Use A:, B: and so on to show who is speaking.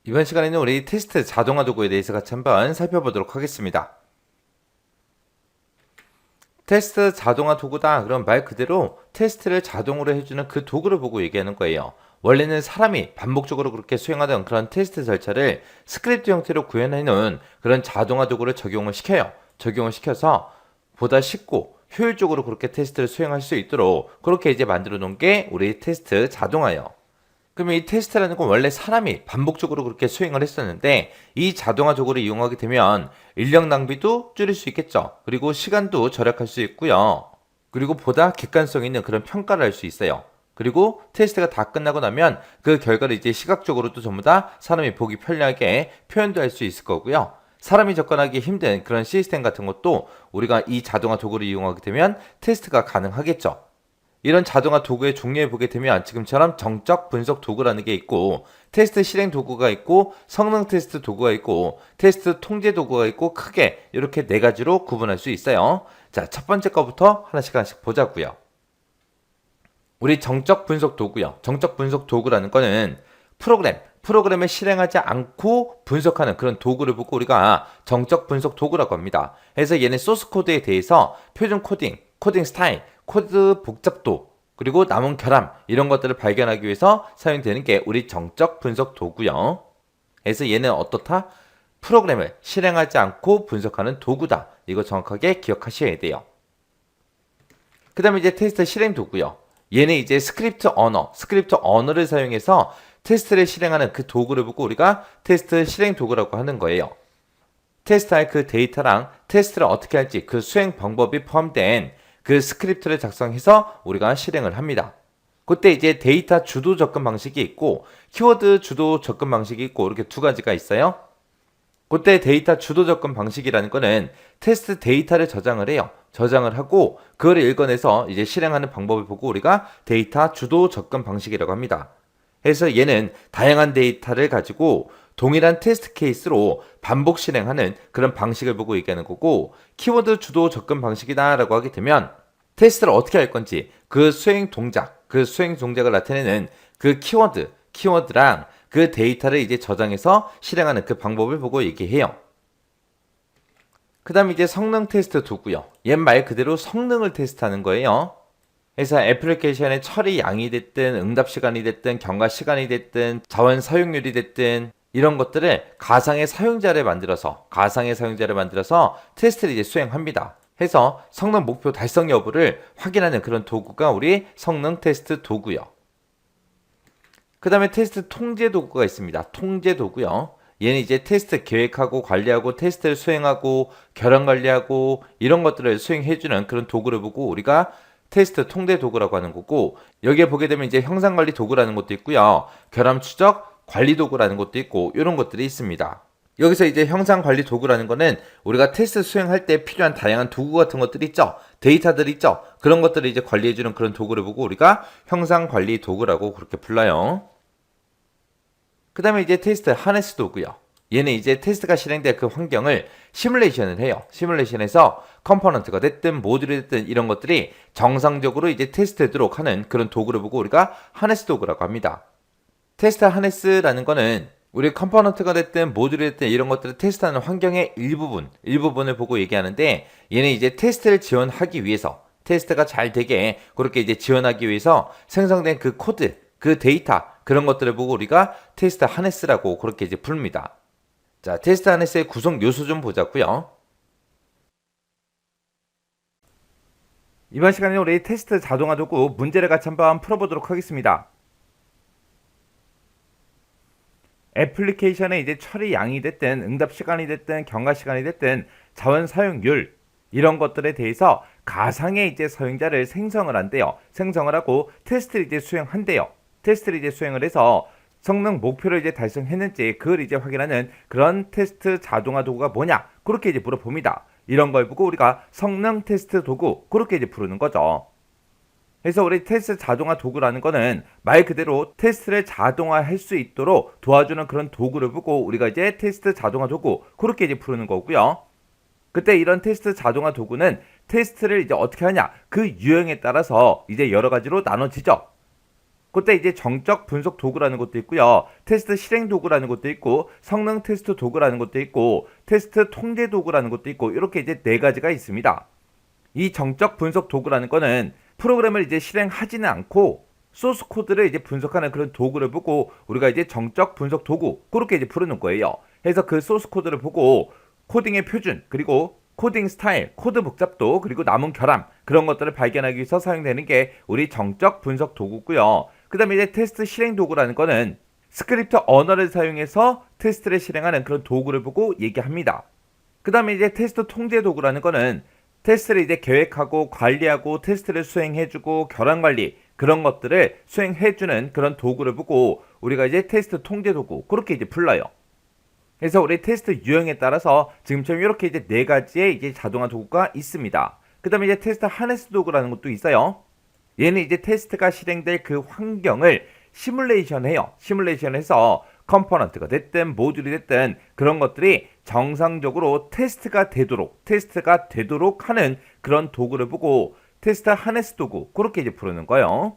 A: 이번 시간에는 우리 테스트 자동화 도구에 대해서 같이 한번 살펴보도록 하겠습니다. 테스트 자동화 도구다. 그럼 말 그대로 테스트를 자동으로 해주는 그 도구를 보고 얘기하는 거예요. 원래는 사람이 반복적으로 그렇게 수행하던 그런 테스트 절차를 스크립트 형태로 구현해 놓은 그런 자동화 도구를 적용을 시켜요. 적용을 시켜서 보다 쉽고 효율적으로 그렇게 테스트를 수행할 수 있도록 그렇게 이제 만들어 놓은 게 우리 테스트 자동화예요. 그러면 이 테스트라는 건 원래 사람이 반복적으로 그렇게 수행을 했었는데 이 자동화 도구를 이용하게 되면 인력 낭비도 줄일 수 있겠죠. 그리고 시간도 절약할 수 있고요. 그리고 보다 객관성 있는 그런 평가를 할 수 있어요. 그리고 테스트가 다 끝나고 나면 그 결과를 이제 시각적으로도 전부 다 사람이 보기 편리하게 표현도 할 수 있을 거고요. 사람이 접근하기 힘든 그런 시스템 같은 것도 우리가 이 자동화 도구를 이용하게 되면 테스트가 가능하겠죠. 이런 자동화 도구의 종류에 보게 되면 지금처럼 정적 분석 도구라는 게 있고 테스트 실행 도구가 있고 성능 테스트 도구가 있고 테스트 통제 도구가 있고 크게 이렇게 네 가지로 구분할 수 있어요. 자, 첫 번째 거부터 하나씩 보자고요. 우리 정적 분석 도구요. 정적 분석 도구라는 거는 프로그램을 실행하지 않고 분석하는 그런 도구를 보고 우리가 정적 분석 도구라고 합니다. 그래서 얘는 소스 코드에 대해서 표준 코딩 스타일, 코드 복잡도, 그리고 남은 결함 이런 것들을 발견하기 위해서 사용되는 게 우리 정적 분석 도구요. 그래서 얘는 어떻다? 프로그램을 실행하지 않고 분석하는 도구다. 이거 정확하게 기억하셔야 돼요. 그 다음에 이제 테스트 실행 도구요. 얘는 이제 스크립트 언어를 사용해서 테스트를 실행하는 그 도구를 보고 우리가 테스트 실행 도구라고 하는 거예요. 테스트할 그 데이터랑 테스트를 어떻게 할지 그 수행 방법이 포함된 그 스크립트를 작성해서 우리가 실행을 합니다. 그때 이제 데이터 주도 접근 방식이 있고 키워드 주도 접근 방식이 있고 이렇게 두 가지가 있어요. 그때 데이터 주도 접근 방식이라는 거는 테스트 데이터를 저장을 해요. 저장을 하고 그걸 읽어내서 이제 실행하는 방법을 보고 우리가 데이터 주도 접근 방식이라고 합니다. 그래서 얘는 다양한 데이터를 가지고 동일한 테스트 케이스로 반복 실행하는 그런 방식을 보고 얘기하는 거고 키워드 주도 접근 방식이다라고 하게 되면 테스트를 어떻게 할 건지 그 수행 동작을 나타내는 그 키워드랑 그 데이터를 이제 저장해서 실행하는 그 방법을 보고 얘기해요. 그 다음에 이제 성능 테스트 도구요. 옛 말 그대로 성능을 테스트하는 거예요. 그래서 애플리케이션의 처리 양이 됐든 응답 시간이 됐든 경과 시간이 됐든 자원 사용률이 됐든 이런 것들을 가상의 사용자를 만들어서 테스트를 이제 수행합니다. 해서 성능 목표 달성 여부를 확인하는 그런 도구가 우리 성능 테스트 도구요. 그 다음에 테스트 통제 도구가 있습니다. 통제 도구요. 얘는 이제 테스트 계획하고 관리하고 테스트를 수행하고 결함 관리하고 이런 것들을 수행해주는 그런 도구를 보고 우리가 테스트 통제 도구라고 하는 거고 여기에 보게 되면 이제 형상 관리 도구라는 것도 있고요. 결함 추적 관리 도구라는 것도 있고 이런 것들이 있습니다. 여기서 이제 형상 관리 도구라는 거는 우리가 테스트 수행할 때 필요한 다양한 도구 같은 것들이 있죠. 데이터들이 있죠. 그런 것들을 이제 관리해주는 그런 도구를 보고 우리가 형상 관리 도구라고 그렇게 불러요. 그 다음에 이제 테스트 하네스 도구요. 얘는 이제 테스트가 실행될 그 환경을 시뮬레이션을 해요. 시뮬레이션에서 컴포넌트가 됐든 모듈이 됐든 이런 것들이 정상적으로 이제 테스트되도록 하는 그런 도구를 보고 우리가 하네스 도구라고 합니다. 테스트 하네스라는 거는 우리 컴포넌트가 됐든 모듈이 됐든 이런 것들을 테스트하는 환경의 일부분을 보고 얘기하는데 얘는 이제 테스트를 지원하기 위해서 테스트가 잘 되게 그렇게 이제 지원하기 위해서 생성된 그 코드, 그 데이터 그런 것들을 보고 우리가 테스트 하네스라고 그렇게 이제 부릅니다. 자, 테스트 하네스의 구성 요소 좀 보자고요. 이번 시간에 우리 테스트 자동화 도구 문제를 같이 한번 풀어보도록 하겠습니다. 애플리케이션의 이제 처리 양이 됐든 응답 시간이 됐든 경과 시간이 됐든 자원 사용률 이런 것들에 대해서 가상의 이제 사용자를 생성을 한대요. 생성을 하고 테스트를 이제 수행한대요. 테스트를 이제 수행을 해서 성능 목표를 이제 달성했는지 그걸 이제 확인하는 그런 테스트 자동화 도구가 뭐냐 그렇게 이제 물어봅니다. 이런 걸 보고 우리가 성능 테스트 도구 그렇게 이제 부르는 거죠. 그래서 우리 테스트 자동화 도구라는 거는 말 그대로 테스트를 자동화할 수 있도록 도와주는 그런 도구를 보고 우리가 이제 테스트 자동화 도구 그렇게 이제 부르는 거고요. 그때 이런 테스트 자동화 도구는 테스트를 이제 어떻게 하냐 그 유형에 따라서 이제 여러 가지로 나눠지죠. 그때 이제 정적 분석 도구라는 것도 있고요. 테스트 실행 도구라는 것도 있고, 성능 테스트 도구라는 것도 있고, 테스트 통제 도구라는 것도 있고, 이렇게 이제 네 가지가 있습니다. 이 정적 분석 도구라는 거는 프로그램을 이제 실행하지는 않고 소스 코드를 이제 분석하는 그런 도구를 보고 우리가 이제 정적 분석 도구 그렇게 이제 부르는 거예요. 그래서 그 소스 코드를 보고 코딩의 표준 그리고 코딩 스타일, 코드 복잡도 그리고 남은 결함 그런 것들을 발견하기 위해서 사용되는 게 우리 정적 분석 도구고요. 그 다음에 이제 테스트 실행 도구라는 거는 스크립트 언어를 사용해서 테스트를 실행하는 그런 도구를 보고 얘기합니다. 그 다음에 이제 테스트 통제 도구라는 거는 테스트를 이제 계획하고 관리하고 테스트를 수행해주고 결함 관리 그런 것들을 수행해주는 그런 도구를 보고 우리가 이제 테스트 통제 도구 그렇게 이제 불러요. 그래서 우리 테스트 유형에 따라서 지금처럼 이렇게 이제 네 가지의 이제 자동화 도구가 있습니다. 그 다음에 이제 테스트 하네스 도구라는 것도 있어요. 얘는 이제 테스트가 실행될 그 환경을 시뮬레이션해요. 시뮬레이션해서 컴포넌트가 됐든 모듈이 됐든 그런 것들이 정상적으로 테스트가 되도록 하는 그런 도구를 보고 테스트 하네스 도구 그렇게 이제 부르는 거예요.